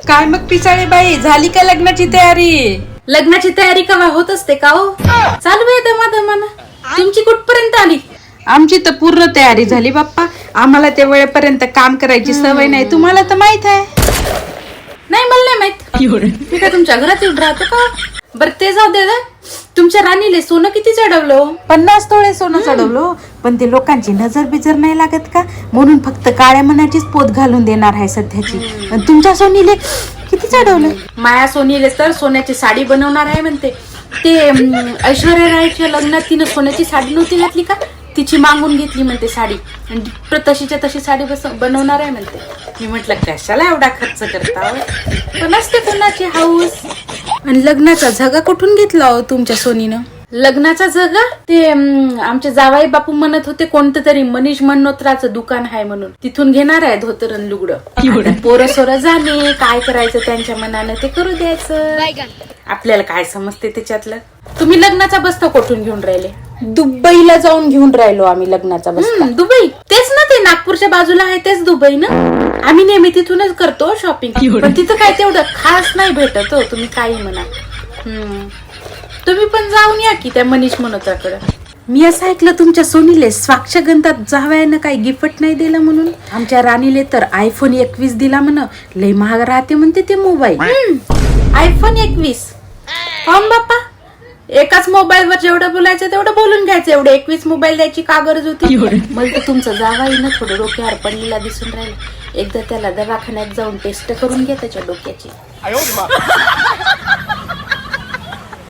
काय मग पिसाळे बाई, झाली का लग्नाची तयारी? लग्नाची तयारी केव्हा होत असते का हो? चालू आहे दमादमानं. तुमची कुठपर्यंत आली? आमची तर पूर्ण तयारी झाली बाप्पा. आम्हाला त्या वेळेपर्यंत काम करायची सवय नाही, तुम्हाला तर माहित आहे. नाही, मला नाही माहित. मी काय तुमच्या घरात येऊन राहतो का? बरं ते जाऊ दे. तुमच्या राणीले सोनं किती चढवलं? 50 तोळे सोनं चढवलो, पण ते लोकांची नजर बिजर नाही लागत का, म्हणून फक्त काळ्या मनाचीच पोत घालून देणार आहे सध्याची. आणि तुमच्या सोनीले किती चढवलं? माया सोनीले तर सोन्याची साडी बनवणार आहे म्हणते. ते ऐश्वर्या रायच्या लग्नात तिनं सोन्याची साडी नव्हती घातली का, तिची मागून घेतली म्हणते साडी, आणि तशीच्या तशी साडी बनवणार आहे म्हणते. मी म्हटलं कशाला एवढा खर्च करता, पण असते कोणाची हाऊस. आणि लग्नाचा झगा कुठून घेतला हो तुमच्या सोनीनं? लग्नाचा झगा ते आमचे जावाई बापू म्हणत होते कोणतं तरी मनीष मल्होत्राचं दुकान आहे म्हणून, तिथून घेणार आहे धोतर आणि लुगडं. पोरं सोरं झाले, काय करायचं त्यांच्या मनानं ते करू द्यायचं, आपल्याला काय समजते त्याच्यातलं. तुम्ही लग्नाचा बस्ता कुठून घेऊन राहिले? दुबईला जाऊन घेऊन राहिलो आम्ही लग्नाचा बस्ता. दुबई? तेच ना, ते नागपूरच्या बाजूला आहे तेच दुबई ना. आम्ही नेहमी तिथूनच करतो शॉपिंग, पण तिथं काय तेवढं खास नाही भेटत हो, तुम्ही काही म्हणा. तुम्ही पण जाऊन या की त्या मनीष मल्होत्राकडे. मी असं ऐकलं तुमच्या सोनीले स्वाक्षगंधात जावयानं काही गिफ्ट नाही दिलं म्हणून. आमच्या राणीले तर iPhone 21 दिला म्हण, लय महाग राहते म्हणते ते मोबाईल. iPhone 21? कॉम बाप्पा, एकाच मोबाईल वर जेवढं बोलायचं तेवढं बोलून घ्यायचं, एवढे 21 मोबाईल द्यायची का गरज होती? मला तर तुमचं जावाई ना थोडं डोक्यावर पडलेला दिसून राहिलं. एकदा त्याला दवाखान्यात जाऊन टेस्ट करून घ्या त्याच्या डोक्याची.